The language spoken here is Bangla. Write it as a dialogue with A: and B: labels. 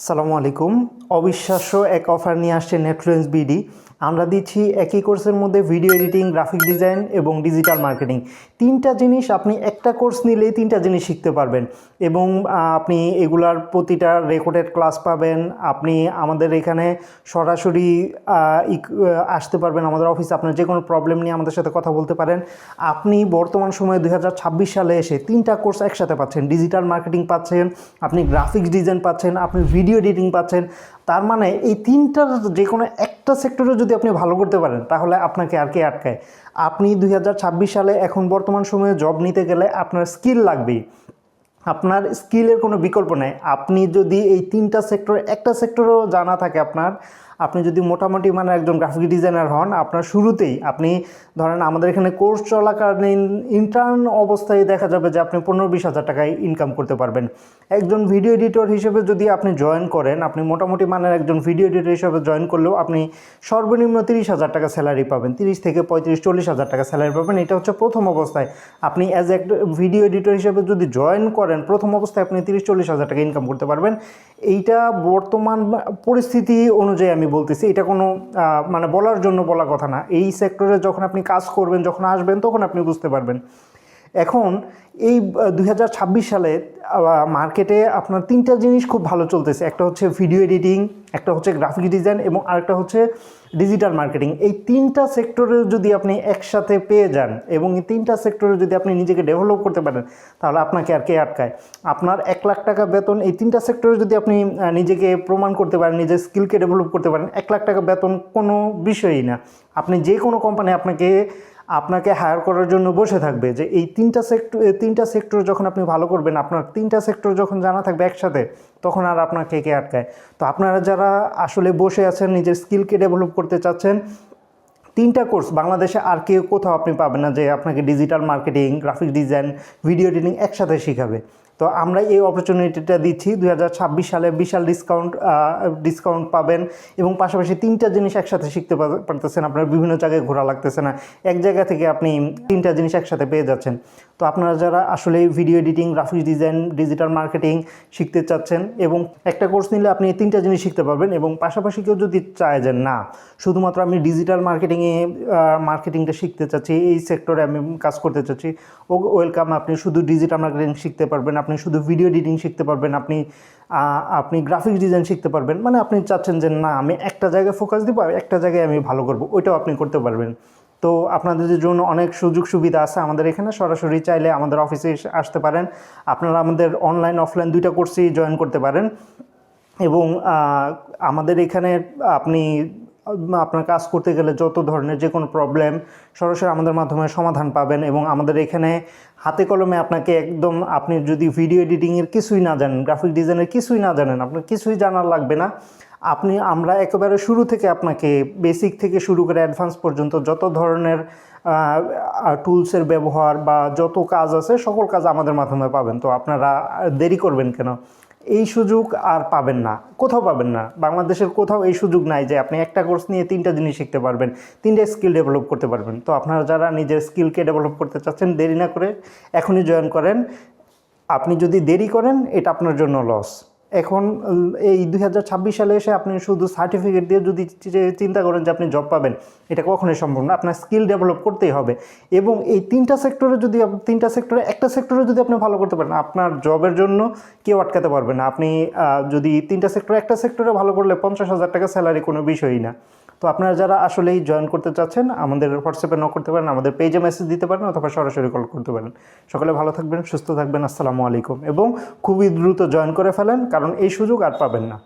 A: সালামু আলাইকুম। অবিশ্বাস্য এক অফার নিয়ে আসছে নেটফ্লুয়েন্স বিডি। আমরা দিচ্ছি একই কোর্সের মধ্যে ভিডিও এডিটিং, গ্রাফিক ডিজাইন এবং ডিজিটাল মার্কেটিং। তিনটা জিনিস আপনি একটা কোর্স নিলেই তিনটা জিনিস শিখতে পারবেন এবং আপনি এগুলার প্রতিটা রেকর্ডেড ক্লাস পাবেন। আপনি আমাদের এখানে সরাসরি আসতে পারবেন আমাদের অফিসে। আপনার যে কোনো প্রবলেম নিয়ে আমাদের সাথে কথা বলতে পারেন। আপনি বর্তমান সময়ে 2026 সালে এসে তিনটা কোর্স একসাথে পাচ্ছেন। ডিজিটাল মার্কেটিং পাচ্ছেন, আপনি গ্রাফিক্স ডিজাইন পাচ্ছেন, আপনি ভিডিও এডিটিং পাচ্ছেন। তার মানে এই তিনটার যে কোনো একটা সেক্টরে যদি আপনি ভালো করতে পারেন তাহলে আপনাকে আর কে আটকায়? আপনি 2026 সালে এখন বর্তমান সময়ে জব নিতে গেলে আপনার স্কিল লাগবেই। আপনার স্কিলের কোনো বিকল্প নেই। আপনি যদি এই তিনটা সেক্টরে একটা সেক্টরও জানা থাকে আপনার, আপনি যদি মোটামুটি মানে একজন গ্রাফিক ডিজাইনার হন, আপনার শুরুতেই আপনি ধরেন আমাদের এখানে কোর্স চলাকালীন ইন্টার্ন অবস্থায় দেখা যাবে যে আপনি 15-20 হাজার টাকায় ইনকাম করতে পারবেন। একজন ভিডিও এডিটর হিসেবে যদি আপনি জয়েন করেন, আপনি মোটামুটি মানের একজন ভিডিও এডিটর হিসেবে জয়েন করলেও আপনি সর্বনিম্ন 30 হাজার টাকা স্যালারি পাবেন। 30 থেকে 35-40 হাজার টাকা স্যালারি পাবেন। এটা হচ্ছে প্রথম অবস্থায়। আপনি অ্যাজ এ ভিডিও এডিটর হিসেবে যদি জয়েন করেন, প্রথম অবস্থায় আপনি 30-40 হাজার টাকা ইনকাম করতে পারবেন। এইটা বর্তমান পরিস্থিতি অনুযায়ী আমি বলতেছি, এটা কোনো মানে বলার জন্য বলা কথা না। এই সেক্টরে যখন আপনি কাজ করবেন, যখন আসবেন, তখন আপনি বুঝতে পারবেন। এখন এই 2026 সালে মার্কেটে আপনার তিনটা জিনিস খুব ভালো চলতেছে। একটা হচ্ছে ভিডিও এডিটিং, একটা হচ্ছে গ্রাফিক ডিজাইন এবং আরেকটা হচ্ছে ডিজিটাল মার্কেটিং। এই তিনটা সেক্টরে যদি আপনি একসাথে পেয়ে যান এবং এই তিনটা সেক্টরে যদি আপনি নিজেকে ডেভেলপ করতে পারেন তাহলে আপনাকে আর কে আটকায়? আপনার 1 লাখ টাকা বেতন, এই তিনটা সেক্টরে যদি আপনি নিজেকে প্রমাণ করতে পারেন, নিজের স্কিলকে ডেভেলপ করতে পারেন, 1 লাখ টাকা বেতন কোনো বিষয়ই না। আপনি যে কোনো কোম্পানি আপনাকে হায়ার করার জন্য বসে থাকবে যে এই তিনটা সেক্টর যখন আপনি ভালো করবেন, আপনার তিনটা সেক্টর যখন জানা থাকবে একসাথে, তখন আর আপনাকে কে আটকায়? তো আপনারা যারা আসলে বসে আছেন, নিজের স্কিলকে ডেভেলপ করতে চাচ্ছেন, তিনটা কোর্স বাংলাদেশে আর কেউ কোথাও আপনি পাবেন না যে আপনাকে digital marketing, graphic design, video editing একসাথে শেখাবে। তো আমরা এই অপরচুনিটিটা দিচ্ছি। 2026 সালে বিশাল ডিসকাউন্ট পাবেন এবং পাশাপাশি তিনটা জিনিস একসাথে শিখতে পারতেছেন। আপনার বিভিন্ন জায়গায় ঘোরা লাগতেছে না, এক জায়গা থেকে আপনি তিনটা জিনিস একসাথে পেয়ে যাচ্ছেন। তো আপনারা যারা আসলে video editing, graphics design, digital marketing শিখতে চাচ্ছেন এবং একটা কোর্স নিলে আপনি তিনটা জিনিস শিখতে পারবেন এবং পাশাপাশি কেউ যদি চায় যে না, শুধুমাত্র আমি ডিজিটাল মার্কেটিংটা শিখতে চাচ্ছি, এই সেক্টরে আমি কাজ করতে চাচ্ছি, ওয়েলকাম। আপনি শুধু ডিজিটাল মার্কেটিং শিখতে পারবেন, আপনি শুধু ভিডিও এডিটিং শিখতে পারবেন, আপনি গ্রাফিক্স ডিজাইন শিখতে পারবেন। মানে আপনি চাচ্ছেন যে না, আমি একটা জায়গায় ফোকাস দিব, একটা জায়গায় আমি ভালো করব, ওইটাও আপনি করতে পারবেন। তো আপনাদের জন্য অনেক সুযোগ সুবিধা আছে আমাদের এখানে। সরাসরি চাইলে আমাদের অফিসে আসতে পারেন। আপনারা আমাদের অনলাইন অফলাইন দুইটা কোর্সেই জয়েন করতে পারেন এবং আমাদের এখানে আপনার কাজ করতে গেলে যত ধরনের যে কোনো প্রবলেম সরাসরি আমাদের মাধ্যমে সমাধান পাবেন এবং আমাদের এখানে হাতে কলমে আপনাকে একদম, আপনি যদি ভিডিও এডিটিংয়ের কিছুই না জানেন, গ্রাফিক ডিজাইনের কিছুই না জানেন, আপনার কিছুই জানার লাগবে না। আমরা একেবারে শুরু থেকে আপনাকে বেসিক থেকে শুরু করে অ্যাডভান্স পর্যন্ত যত ধরনের টুলসের ব্যবহার বা যত কাজ আছে সকল কাজ আমাদের মাধ্যমে পাবেন। তো আপনারা দেরি করবেন কেন? এই সুযোগ আর পাবেন না, কোথাও পাবেন না। বাংলাদেশের কোথাও এই সুযোগ নাই যে আপনি একটা কোর্স নিয়ে তিনটা জিনিস শিখতে পারবেন, তিনটা স্কিল ডেভেলপ করতে পারবেন। তো আপনারা যারা নিজের স্কিলকে ডেভেলপ করতে চাচ্ছেন, দেরি না করে এখনই জয়েন করেন। আপনি যদি দেরি করেন এটা আপনার জন্য লস। এখন এই 2026 সালে এসে আপনি শুধু সার্টিফিকেট দিয়ে যদি চিন্তা করেন যে আপনি জব পাবেন, এটা কখনোই সম্ভব না। আপনার স্কিল ডেভেলপ করতেই হবে এবং এই তিনটা সেক্টরে একটা সেক্টরে যদি আপনি ভালো করতে পারেন, আপনার জবের জন্য কেউ আটকাতে পারবে না। আপনি যদি একটা সেক্টরে ভালো করলে 50 হাজার টাকা স্যালারি কোনো বিষয়ই না। তো আপনারা যারা আসলেই জয়েন করতে চাচ্ছেন, আমাদের হোয়াটসঅ্যাপে নক করতে পারেন, আমাদের পেজে মেসেজ দিতে পারেন অথবা সরাসরি কল করতে পারেন। সকলে ভালো থাকবেন, সুস্থ থাকবেন। আসসালামু আলাইকুম। এবং খুবই দ্রুত জয়েন করে ফেলেন, কারণ এই সুযোগ আর পাবেন না।